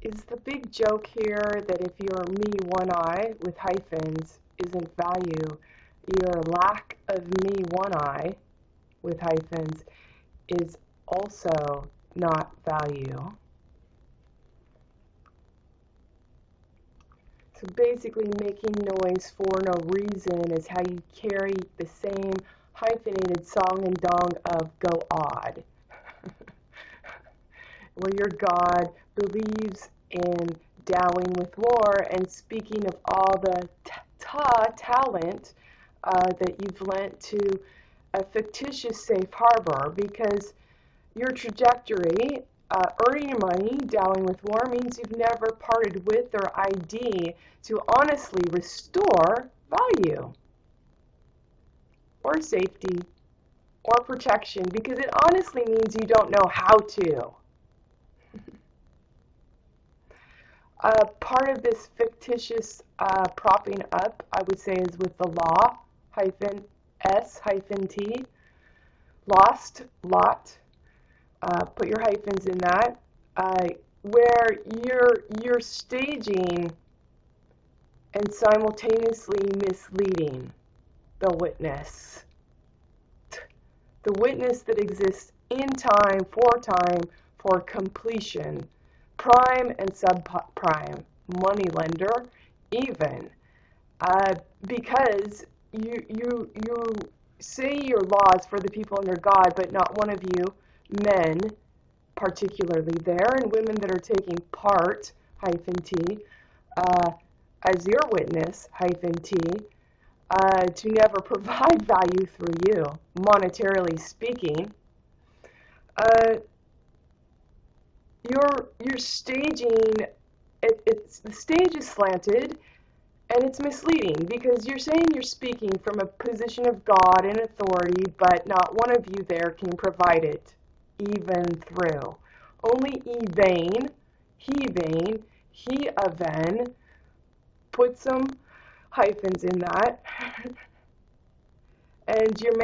is the big joke here that if you're me one eye with hyphens isn't value, your lack of me one eye with hyphens is also not value. So basically making noise for no reason is how you carry the same hyphenated song and dong of go odd. Where your God believes in dowing with war and speaking of all the talent that you've lent to a fictitious safe harbor, because your trajectory, earning your money, dowing with war, means you've never parted with or ID to honestly restore value or safety or protection, because it honestly means you don't know how to. Part of this fictitious propping up, I would say, is with the law, -s-t, lost, lot. Put your hyphens in that, where you're staging and simultaneously misleading the witness that exists in time, for completion, prime and subprime, money lender, even, because you say your laws for the people under God, but not one of you men, particularly there, and women that are taking part, -t, as your witness, -t, to never provide value through you, monetarily speaking. You're staging, the stage is slanted, and it's misleading, because you're saying you're speaking from a position of God and authority, but not one of you there can provide it, even through. Only he-ven, he-a-ven, put some hyphens in that, and you're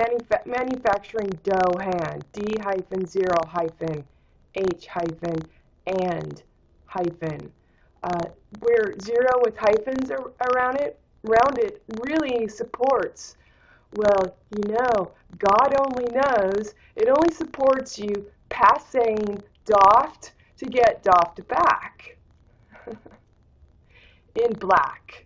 manufacturing dough hand, D-0-H-and hyphen, where zero with hyphens around it really supports, well, God only knows, it only supports you passing doffed to get doffed back. In black.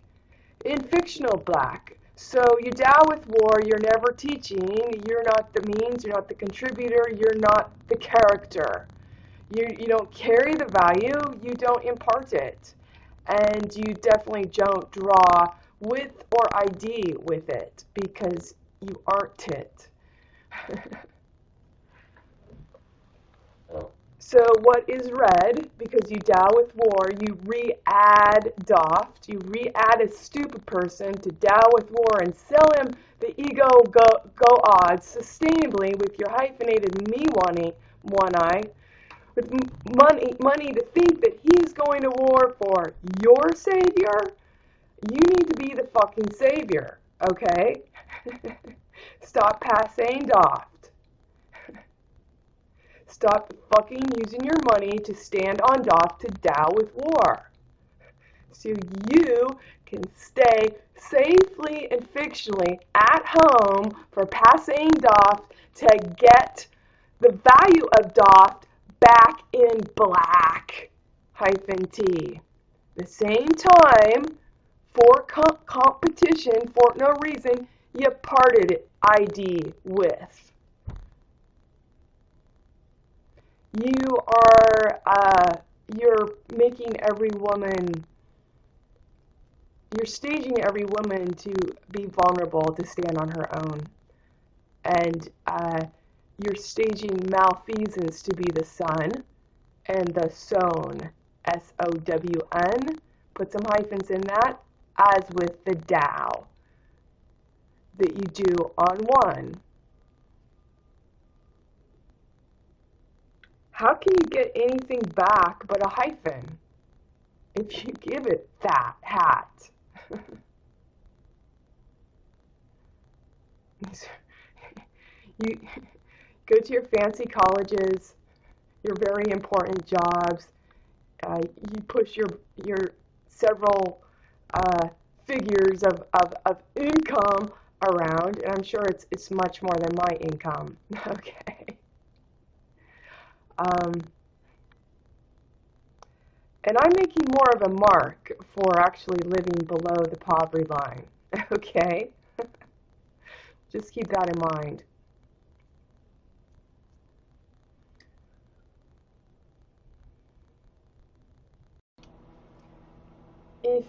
In fictional black. So you dow with war, you're never teaching, you're not the means, you're not the contributor, you're not the character. You don't carry the value, you don't impart it. And you definitely don't draw with or ID with it, because you aren't it. So what is red, because you dow with war, you re-add doffed, you re-add a stupid person to dow with war and sell him the ego go odds sustainably with your hyphenated me one eye, with money to think that he's going to war for your savior. You need to be the fucking savior, okay? Stop passing doffed. Stop fucking using your money to stand on doff to dow with war. So you can stay safely and fictionally at home for passing doff to get the value of doff back in black, -t. The same time, for competition, for no reason, you parted ID with. You're making every woman, you're staging every woman to be vulnerable, to stand on her own. And you're staging malfeasance to be the sun, and the sown, S-O-W-N, put some hyphens in that, as with the dow that you do on one. How can you get anything back but a hyphen if you give it that hat? You go to your fancy colleges, your very important jobs, you push your several figures of income around, and I'm sure it's much more than my income. Okay. And I'm making more of a mark for actually living below the poverty line. Okay? Just keep that in mind. If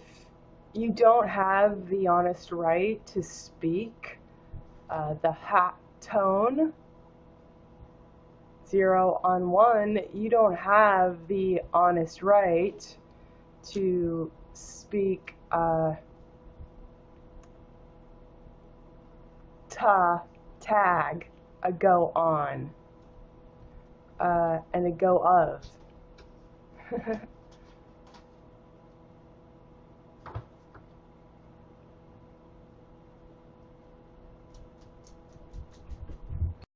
you don't have the honest right to speak the hat tone, 0 on 1, you don't have the honest right to speak tag, a go on, and a go of.